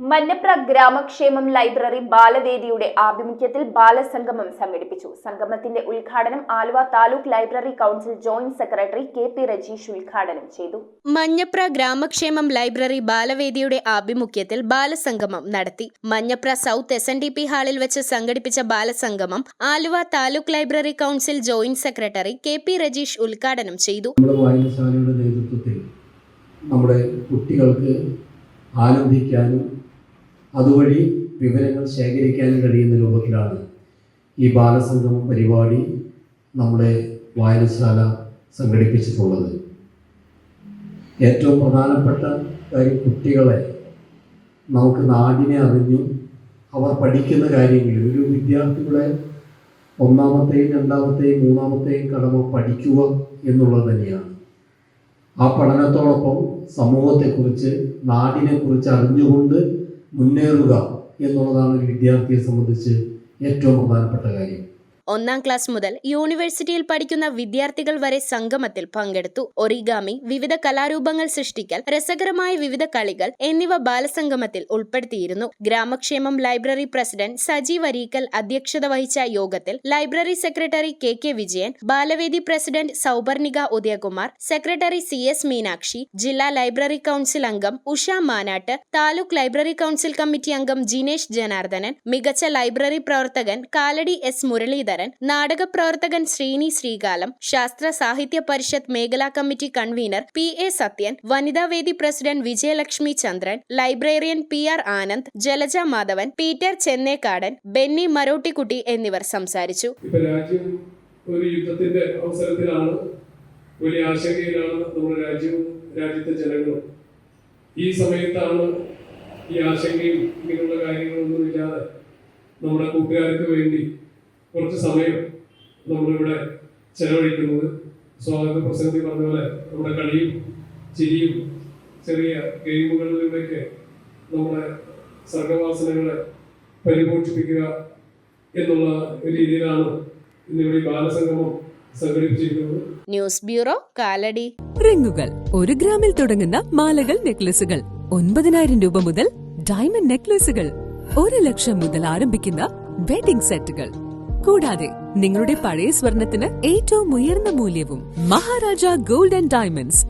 Manjapra ഗ്രാമക്ഷേമം library ബാലവേദിയുടെ ആഭിമുഖ്യത്തിൽ ബാലസംഗമം സംഘടിപ്പിച്ചു. സംഗമത്തിന്റെ ഉദ്ഘാടനം Aluva taluk library council joint secretary K P. Rajeesh ഉദ്ഘാടനം ചെയ്തു. മഞ്ഞപ്ര ഗ്രാമക്ഷേമം ലൈബ്രറി ബാലവേദിയുടെ ആഭിമുഖ്യത്തിൽ ബാലസംഗമം നടത്തി. മഞ്ഞപ്ര സൗത്ത് SNDP ഹാളിൽ വെച്ച് സംഘടിപ്പിച്ച ബാലസംഗമം Aluva taluk library council joint secretary K P. Rajeesh ഉദ്ഘാടനം ചെയ്തു. വായനശാലയുടെ നേതൃത്വത്തിൽ നമ്മുടെ കുട്ടികൾക്ക് ആനന്ദിക്കാനും അതുവഴി വിവരങ്ങൾ ശേഖരിക്കാനും കഴിയുന്ന രൂപത്തിലാണ് ഈ ബാലസംഗമം പരിപാടി നമ്മുടെ വായനശാല സംഘടിപ്പിച്ചിട്ടുള്ളത്. ഏറ്റവും പ്രധാനപ്പെട്ട കാര്യം കുട്ടികളെ നമുക്ക് നാടിനെ അറിഞ്ഞും അവർ പഠിക്കുന്ന കാര്യങ്ങളിൽ ഒരു വിദ്യാർത്ഥികളെ ഒന്നാമത്തെയും രണ്ടാമത്തെയും മൂന്നാമത്തെയും കടമ പഠിക്കുക എന്നുള്ളത് തന്നെയാണ്. ആ പഠനത്തോടൊപ്പം സമൂഹത്തെക്കുറിച്ച് നാടിനെക്കുറിച്ച് അറിഞ്ഞുകൊണ്ട് മുന്നേറുക എന്നുള്ളതാണ് ഒരു വിദ്യാർത്ഥിയെ സംബന്ധിച്ച് ഏറ്റവും പ്രധാനപ്പെട്ട കാര്യം. 1ാം ക്ലാസ് മുതൽ യൂണിവേഴ്സിറ്റിയിൽ പഠിക്കുന്ന വിദ്യാർത്ഥികൾ വരെ സംഗമത്തിൽ പങ്കെടുത്തു. ഒറിഗാമി, വിവിധ കലാരൂപങ്ങൾ സൃഷ്ടിക്കൽ, രസകരമായ വിവിധ കളികൾ എന്നിവ ബാലസംഗമത്തിൽ ഉൾപ്പെടുത്തിയിരുന്നു. ഗ്രാമക്ഷേമം ലൈബ്രറി പ്രസിഡന്റ് സജീവ് അരീക്കൽ അധ്യക്ഷത വഹിച്ച യോഗത്തിൽ library secretary K Vijayan, Balavedi president Sauparnika Udayakumar, secretary CS Meenakshi, ജില്ലാ ലൈബ്രറി കൗൺസിൽ അംഗം Usha Manatt, taluk library council committee അംഗം ജിനേഷ് ജനാർദ്ദനൻ, മികച്ച ലൈബ്രറി പ്രവർത്തകൻ കാലടി S മുരളീധരൻ, നാടക പ്രവർത്തകൻ ശ്രീനി ശ്രീകാലം, ശാസ്ത്ര സാഹിത്യ പരിഷത്ത് മേഖലാ കമ്മിറ്റി കൺവീനർ PA സത്യൻ, വനിതാവേദി president Vijayalakshmi Chandran, librarian PR Anand, Jalaja Madhavan, Peter Chennekkadan, Benny Marottikkutty എന്നിവർ സംസാരിച്ചു. രാജ്യം ഒരു യുദ്ധത്തിന്റെ അവസരത്തിലാണ്, വലിയ ആശങ്കയിലാണ് നമ്മുടെ രാജ്യവും രാജ്യത്തെ ജനങ്ങളും. ഈ സമയത്താണ് ഈ ആശങ്കയും ഇങ്ങനെയുള്ള കാര്യങ്ങളൊന്നും ഇല്ലാതെ നമ്മുടെ കൂട്ടുകാർക്ക് വേണ്ടി കുറച്ച് സമയം നമ്മളിവിടെ ചെലവഴിക്കുന്നത്. സ്വാഗത പ്രസംഗത്തിൽ പറഞ്ഞ പോലെ നമ്മുടെ കളിയും ചിരിയും ചെറിയ ഗെയിമുകളിലൂടെയൊക്കെ നമ്മുടെ സർഗവാസനകളെ പരിപോഷിപ്പിക്കുക എന്നുള്ള രീതിയിലാണ് ഇന്നിവിടെ ബാലസംഗമം സംഘടിപ്പിച്ചിരിക്കുന്നത്. News bureau, Kalady. റിങ്ങുകൾ 1 ഗ്രാമിൽ തുടങ്ങുന്ന മാലകൾ, നെക്ലസുകൾ 9,000 രൂപ മുതൽ ഡയമണ്ട് നെക്ലസുകൾ 1 ലക്ഷം മുതൽ ആരംഭിക്കുന്ന വെഡിംഗ് സെറ്റുകൾ, കൂടാതെ നിങ്ങളുടെ പഴയ സ്വർണത്തിന് ഏറ്റവും ഉയർന്ന മൂല്യവും. Maharaja gold and diamonds,